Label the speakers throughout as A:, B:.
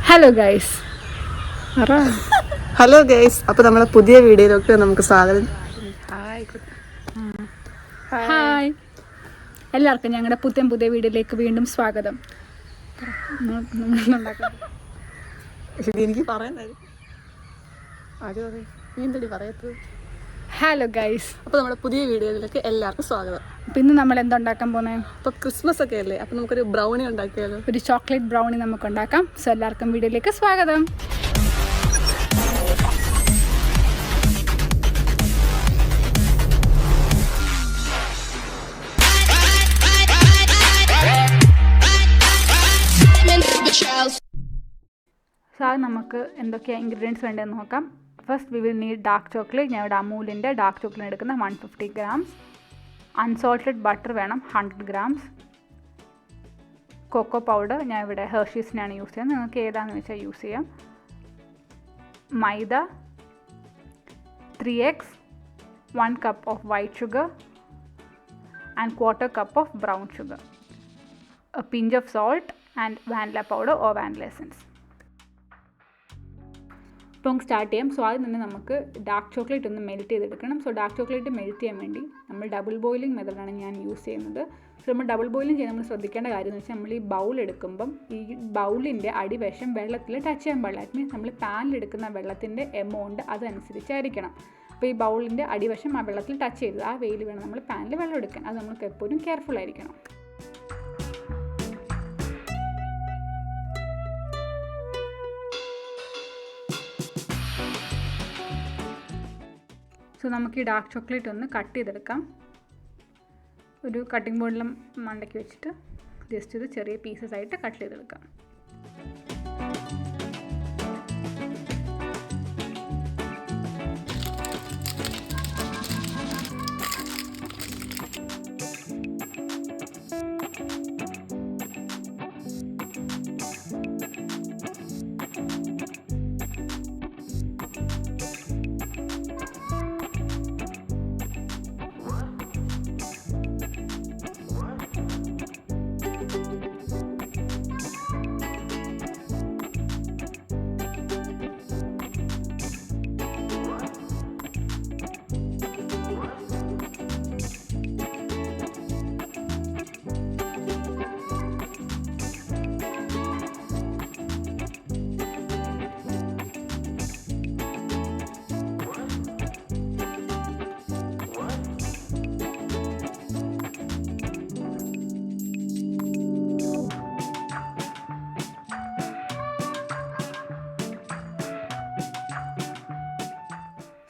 A: Hello guys.
B: Hello guys, അപ്പോൾ നമ്മളെ പുതിയ വീഡിയോയിലൊക്കെ നമുക്ക് സ്വാഗതം.
A: ഹായ്, എല്ലാവർക്കും ഞങ്ങളുടെ പുതിയ വീഡിയോയിലേക്ക് വീണ്ടും സ്വാഗതം.
B: എനിക്ക് പറയുന്നത് പറയത്തത്.
A: ഹലോ ഗൈസ്,
B: അപ്പോൾ നമ്മുടെ പുതിയ വീഡിയോയിലേക്ക് എല്ലാവർക്കും സ്വാഗതം.
A: അപ്പോൾ ഇന്ന് നമ്മൾ എന്തുണ്ടാക്കാൻ പോകുന്നത്?
B: അപ്പോൾ ക്രിസ്മസ് ഒക്കെ അല്ലേ, അപ്പോൾ നമുക്കൊരു ബ്രൗണി ഉണ്ടാക്കിയാലോ?
A: ഒരു ചോക്ലേറ്റ് ബ്രൗണി നമുക്ക് ഉണ്ടാക്കാം. സോ എല്ലാവർക്കും വീഡിയോയിലേക്ക് സ്വാഗതം. നമുക്ക് എന്തൊക്കെയാണ് ഇൻഗ്രീഡിയൻസ് വേണ്ടതെന്ന് നോക്കാം. First we will need dark chocolate. ഞാൻ ഇവിടെ അമൂലിൻ്റെ ഡാർക്ക് ചോക്ലേറ്റ് എടുക്കുന്ന 150 grams. അൺസോൾട്ടഡ് ബട്ടർ വേണം 100 grams. കൊക്കോ പൗഡർ ഞാൻ ഇവിടെ ഹെർഷീസിനാണ് യൂസ് ചെയ്യുന്നത്, നിങ്ങൾക്ക് ഏതാണെന്ന് വെച്ചാൽ യൂസ് ചെയ്യാം. മൈദ 3 eggs, 1 cup of white sugar and 1/4 cup of brown sugar, a pinch of salt and vanilla powder or vanilla essence. ഇപ്പോൾ നമുക്ക് സ്റ്റാർട്ട് ചെയ്യാം. സോ ആദ്യം തന്നെ നമുക്ക് ഡാർക്ക് ചോക്ലേറ്റ് ഒന്ന് മെൽറ്റ് ചെയ്തെടുക്കണം. സോ ഡാർക്ക് ചോക്ലേറ്റ് മെൽറ്റ് ചെയ്യാൻ വേണ്ടി നമ്മൾ ഡബിൾ ബോയിലിംഗ് മെത്തേഡാണ് ഞാൻ യൂസ് ചെയ്യുന്നത്. സോ നമ്മൾ ഡബിൾ ബോയിലിംഗ് ചെയ്യാൻ നമ്മൾ ശ്രദ്ധിക്കേണ്ട കാര്യം എന്ന് വെച്ചാൽ നമ്മൾ ഈ ബൗൾ എടുക്കുമ്പം ഈ ബൗളിൻ്റെ അടിവശം വെള്ളത്തിൽ ടച്ച് ചെയ്യാൻ പാടില്ല. ദാറ്റ് മീൻസ് നമ്മൾ പാനിലെടുക്കുന്ന വെള്ളത്തിൻ്റെ എമൗണ്ട് അതനുസരിച്ചായിരിക്കണം. അപ്പോൾ ഈ ബൗളിൻ്റെ അടിവശം ആ വെള്ളത്തിൽ ടച്ച് ചെയ്ത് ആ വെയിൽ വേണം നമ്മൾ പാനിൽ വെള്ളം എടുക്കാൻ. അത് നമുക്ക് എപ്പോഴും കെയർഫുൾ ആയിരിക്കണം. സോ നമുക്ക് ഈ ഡാർക്ക് ചോക്ലേറ്റ് ഒന്ന് കട്ട് ചെയ്തെടുക്കാം. ഒരു കട്ടിംഗ് ബോർഡിലും മണ്ടയ്ക്ക് വെച്ചിട്ട് ജസ്റ്റ് ഇത് ചെറിയ പീസസ് ആയിട്ട് കട്ട് ചെയ്തെടുക്കാം.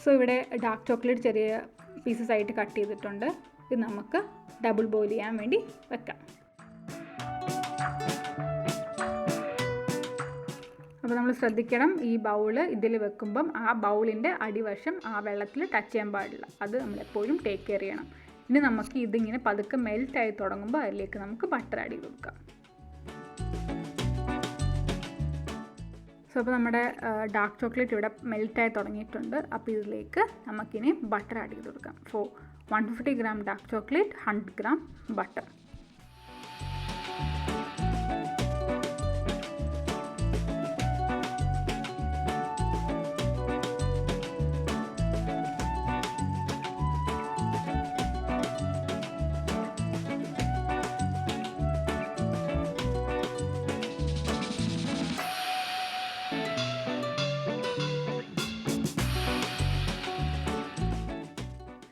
A: സോ ഇവിടെ ഡാർക്ക് ചോക്ലേറ്റ് ചെറിയ പീസസ് ആയിട്ട് കട്ട് ചെയ്തിട്ടുണ്ട്. ഇത് നമുക്ക് ഡബിൾ ബോയിൽ ചെയ്യാൻ വേണ്ടി വെക്കാം. അപ്പോൾ നമ്മൾ ശ്രദ്ധിക്കണം, ഈ ബൗള് ഇതിൽ വെക്കുമ്പം ആ ബൗളിൻ്റെ അടിവശം ആ വെള്ളത്തിൽ ടച്ച് ചെയ്യാൻ പാടില്ല. അത് നമ്മളെപ്പോഴും ടേക്ക് കെയർ ചെയ്യണം. ഇനി നമുക്ക് ഇതിങ്ങനെ പതുക്കെ മെൽറ്റായി തുടങ്ങുമ്പോൾ അതിലേക്ക് നമുക്ക് ബട്ടർ ആഡ് ചെയ്ത് കൊടുക്കാം. സോ അപ്പോൾ നമ്മുടെ ഡാർക്ക് ചോക്ലേറ്റ് ഇവിടെ മെൽറ്റായി തുടങ്ങിയിട്ടുണ്ട്. അപ്പോൾ ഇതിലേക്ക് നമുക്കിനി ബട്ടർ ആഡ് ചെയ്ത് കൊടുക്കാം. For 150 gram dark chocolate, 100 gram butter.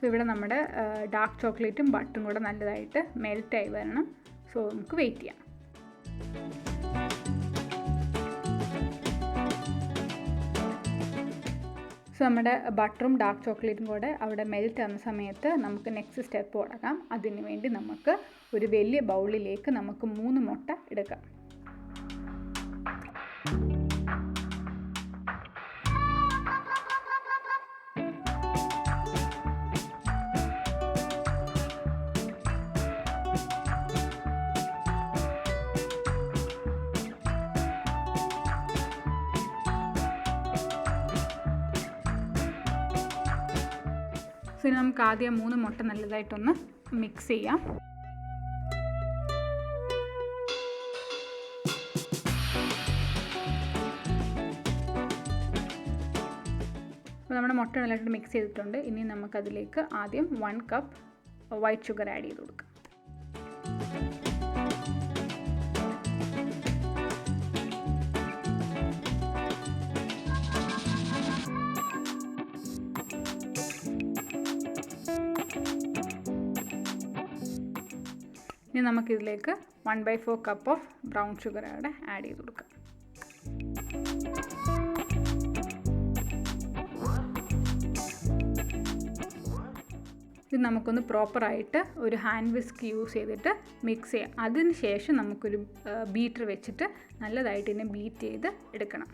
A: ഇവിടെ നമ്മുടെ ഡാർക്ക് ചോക്ലേറ്റും ബട്ടറും കൂടെ നല്ലതായിട്ട് മെൽറ്റായി വരണം. സോ നമുക്ക് വെയിറ്റ് ചെയ്യാം. സോ നമ്മുടെ ബട്ടറും ഡാർക്ക് ചോക്ലേറ്റും കൂടെ അവിടെ മെൽറ്റ് ആവുന്ന സമയത്ത് നമുക്ക് നെക്സ്റ്റ് സ്റ്റെപ്പ് തുടങ്ങാം. അതിന് വേണ്ടി നമുക്ക് ഒരു വലിയ ബൗളിലേക്ക് നമുക്ക് 3 മുട്ട എടുക്കാം. സോ ഇനി നമുക്ക് ആദ്യം 3 മുട്ട നല്ലതായിട്ടൊന്ന് മിക്സ് ചെയ്യാം. അപ്പോൾ നമ്മുടെ മുട്ട നല്ലതായിട്ട് മിക്സ് ചെയ്തിട്ടുണ്ട്. ഇനി നമുക്കതിലേക്ക് ആദ്യം 1 കപ്പ് വൈറ്റ് ഷുഗർ ആഡ് ചെയ്ത് കൊടുക്കാം. ഇനി നമുക്കിതിലേക്ക് 1/4 കപ്പ് ഓഫ് ബ്രൗൺ ഷുഗർ അവിടെ ആഡ് ചെയ്ത് കൊടുക്കാം. ഇത് നമുക്കൊന്ന് പ്രോപ്പറായിട്ട് ഒരു ഹാൻഡ് വിസ്ക് യൂസ് ചെയ്തിട്ട് മിക്സ് ചെയ്യാം. അതിന് ശേഷം നമുക്കൊരു ബീറ്റർ വെച്ചിട്ട് നല്ലതായിട്ട് ഇതിനെ ബീറ്റ് ചെയ്ത് എടുക്കണം.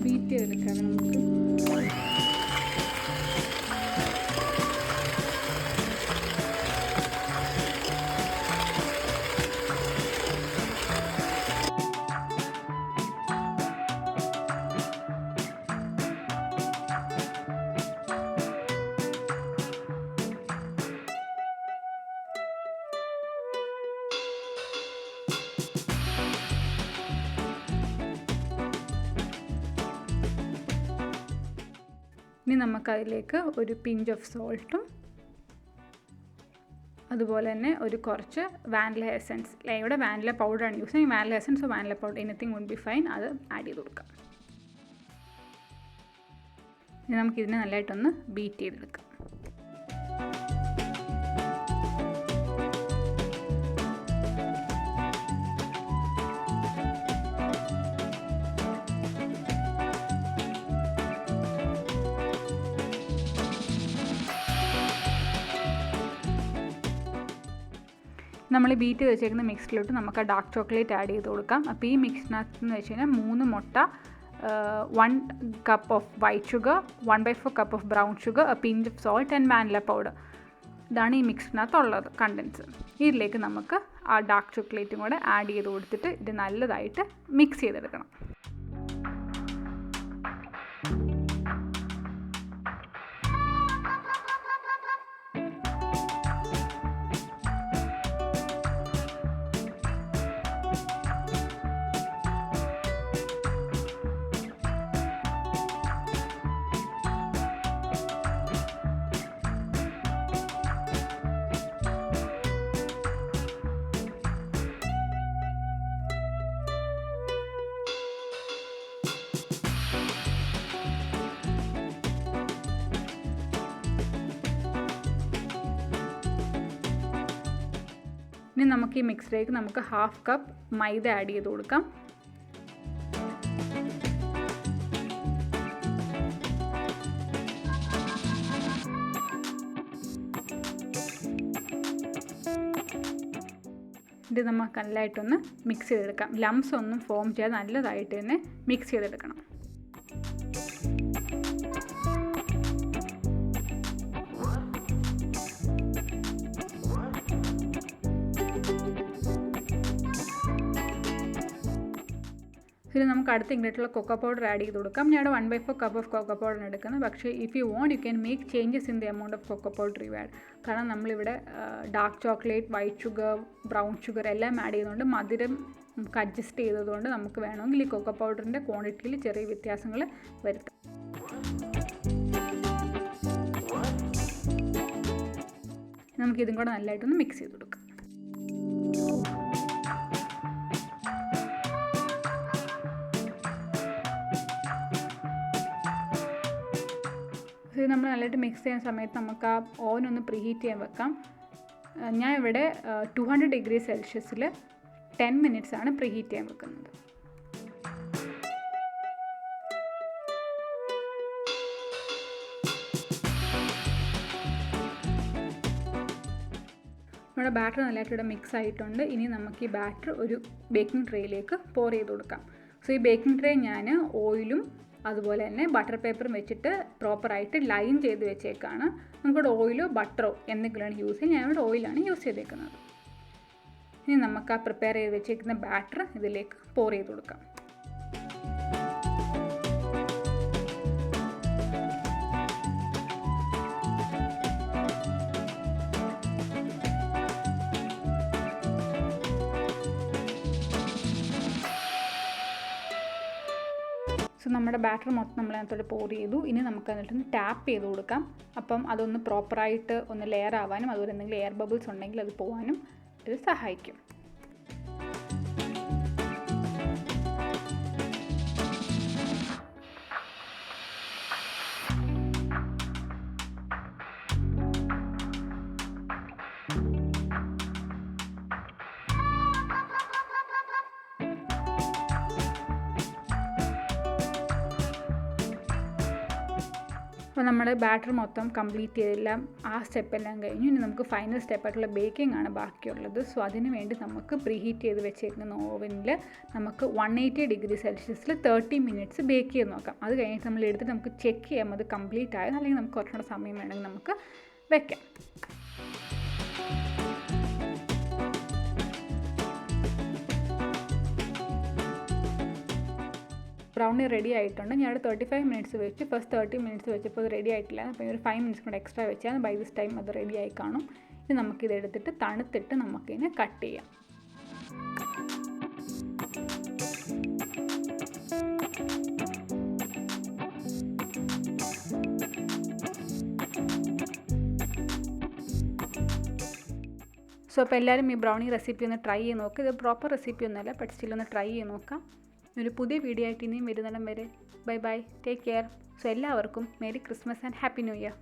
A: ബീറ്റ് ചെയ്തെടുക്കാം നമുക്ക്. ഇനി നമുക്കതിലേക്ക് ഒരു പിഞ്ച് ഓഫ് സോൾട്ടും അതുപോലെ തന്നെ ഒരു കുറച്ച് വാനില എസൻസ്, ഇവിടെ വാനില പൗഡറാണ് യൂസ് ചെയ്യുന്നത്. Vanilla essence vanilla powder anything would be fine, അത് ആഡ് ചെയ്ത് കൊടുക്കാം. ഇനി നമുക്കിതിനെ നല്ലതായിട്ടൊന്ന് ബീറ്റ് ചെയ്തെടുക്കാം. നമ്മൾ ബീറ്റ് ചെയ്ത് വെച്ചേക്കുന്ന മിക്സിലോട്ട് നമുക്ക് ആ ഡാർക്ക് ചോക്ലേറ്റ് ആഡ് ചെയ്ത് കൊടുക്കാം. അപ്പോൾ ഈ മിക്സിനകത്ത് എന്ന് വെച്ച് കഴിഞ്ഞാൽ 3 മുട്ട, 1 cup of white sugar, 1/4 cup of brown sugar, A pinch of salt and vanilla powder. ഇതാണ് ഈ മിക്സിനകത്തുള്ളത് കണ്ടൻസ്. ഇതിലേക്ക് നമുക്ക് ആ ഡാർക്ക് ചോക്ലേറ്റും കൂടെ ആഡ് ചെയ്ത് കൊടുത്തിട്ട് ഇത് നല്ലതായിട്ട് മിക്സ് ചെയ്തെടുക്കണം. ഇനി നമുക്ക് ഈ മിക്സിലേക്ക് നമുക്ക് 1/2 കപ്പ് മൈദ ആഡ് ചെയ്ത് കൊടുക്കാം. ഇത് നമുക്ക് നല്ലതായിട്ടൊന്ന് മിക്സ് ചെയ്തെടുക്കാം. ലംസ് ഒന്നും ഫോം ചെയ്യാതെ നല്ലതായിട്ട് തന്നെ മിക്സ് ചെയ്തെടുക്കണം. ഇതിൽ നമുക്ക് അടുത്ത ഇൻഗ്രീഡിയൻറ്റുള്ള കൊക്കോ പൗഡർ ആഡ് ചെയ്ത് കൊടുക്കാം. ഞാൻ 1/4 കപ്പ് ഓഫ് കൊക്കോ പൗഡർ എടുക്കുന്നത്. പക്ഷേ if you want you can make changes in the amount of cocoa powder you add. കാരണം നമ്മളിവിടെ dark chocolate, white sugar, brown sugar എല്ലാം ആഡ് ചെയ്യുന്നതുകൊണ്ട് മധുരം നമുക്ക് അഡ്ജസ്റ്റ് ചെയ്തതുകൊണ്ട് നമുക്ക് വേണമെങ്കിൽ ഈ കൊക്കോ പൗഡറിൻ്റെ ക്വാണ്ടിറ്റിയിൽ ചെറിയ വ്യത്യാസങ്ങൾ വരുത്താം. നമുക്കിതും കൂടെ നല്ലതായിട്ടൊന്ന് മിക്സ് ചെയ്ത് കൊടുക്കാം. ഇത് നമ്മൾ നല്ലതായിട്ട് മിക്സ് ചെയ്യുന്ന സമയത്ത് നമുക്ക് ആ ഓവൻ ഒന്ന് പ്രീഹീറ്റ് ചെയ്യാൻ വെക്കാം. ഞാൻ ഇവിടെ 200 ഡിഗ്രി സെൽഷ്യസിൽ 10 മിനിറ്റ്സ് ആണ് പ്രീഹീറ്റ് ചെയ്യാൻ വെക്കുന്നത്. നമ്മുടെ ബാറ്റർ നല്ലതായിട്ട് ഇവിടെ മിക്സ് ആയിട്ടുണ്ട്. ഇനി നമുക്ക് ഈ ബാറ്റർ ഒരു ബേക്കിംഗ് ട്രേയിലേക്ക് പോർ ചെയ്ത് കൊടുക്കാം. സോ ഈ ബേക്കിംഗ് ട്രേ ഞാൻ ഓയിലും അതുപോലെ തന്നെ ബട്ടർ പേപ്പറും വെച്ചിട്ട് പ്രോപ്പറായിട്ട് ലൈൻ ചെയ്ത് വെച്ചേക്കാണ്. നമുക്കിവിടെ ഓയിലോ ബട്ടറോ എന്തെങ്കിലുമാണ് യൂസ് ചെയ്യുക. ഞാനിവിടെ ഓയിലാണ് യൂസ് ചെയ്തേക്കുന്നത്. ഇനി നമുക്ക് ആ പ്രിപ്പയർ ചെയ്ത് വെച്ചേക്കുന്ന ബാറ്റർ ഇതിലേക്ക് പോർ ചെയ്ത് കൊടുക്കാം. സോ നമ്മുടെ ബാറ്റർ മൊത്തം നമ്മൾ അതിനകത്തോട്ട് പോർ ചെയ്തു. ഇനി നമുക്ക് എന്നിട്ടൊന്ന് ടാപ്പ് ചെയ്ത് കൊടുക്കാം. അപ്പം അതൊന്ന് പ്രോപ്പറായിട്ട് ഒന്ന് ലെയർ ആവാനും അതുപോലെ എന്തെങ്കിലും എയർ ബബിൾസ് ഉണ്ടെങ്കിൽ അത് പോകാനും ഇത് സഹായിക്കും. അപ്പോൾ നമ്മുടെ ബാറ്റർ മൊത്തം കംപ്ലീറ്റ് ചെയ്തെല്ലാം ആ സ്റ്റെപ്പെല്ലാം കഴിഞ്ഞു. ഇനി നമുക്ക് ഫൈനൽ സ്റ്റെപ്പായിട്ടുള്ള ബേക്കിംഗ് ആണ് ബാക്കിയുള്ളത്. സോ അതിന് വേണ്ടി നമുക്ക് പ്രീഹീറ്റ് ചെയ്ത് വെച്ചേക്കുന്ന ഓവനിൽ നമുക്ക് 180 ഡിഗ്രി സെൽഷ്യസിൽ 30 മിനിറ്റ്സ് ബേക്ക് ചെയ്ത് നോക്കാം. അത് കഴിഞ്ഞിട്ട് നമ്മൾ എടുത്തിട്ട് നമുക്ക് ചെക്ക് ചെയ്യാം അത് കംപ്ലീറ്റ് ആയത്, അല്ലെങ്കിൽ നമുക്ക് കുറച്ചുകൂടെ സമയം വേണമെങ്കിൽ നമുക്ക് വെക്കാം. ബ്രൗണി റെഡി ആയിട്ടുണ്ട്. ഞാൻ 35 മിനിറ്റ്സ് വെച്ച്, ഫസ്റ്റ് 30 മിനിറ്റ്സ് വെച്ചപ്പോൾ അത് റെഡി ആയിട്ടില്ല. അപ്പോൾ ഒരു 5 മിനിറ്റ്സ് കൂടെ എക്സ്ട്രാ വെച്ചാൽ ബൈ ദിസ് ടൈം അത് റെഡി ആയി കാണും. ഇനി നമുക്കിത് എടുത്തിട്ട് തണുത്തിട്ട് നമുക്കിതിനെ കട്ട് ചെയ്യാം. സോ അപ്പോൾ എല്ലാവരും ഈ ബ്രൗണി റെസിപ്പി ഒന്ന് ട്രൈ ചെയ്ത് നോക്കുക. ഇത് പ്രോപ്പർ റെസിപ്പി ഒന്നുമല്ല, ബട്ട് സ്റ്റിൽ ഒന്ന് ട്രൈ ചെയ്ത് നോക്കാം. ഒരു പുതിയ വീഡിയോ ആയിട്ട് ഇനിയും വരുന്നിടം വരെ bye bye, take care. So എല്ലാവർക്കും merry Christmas and happy new year.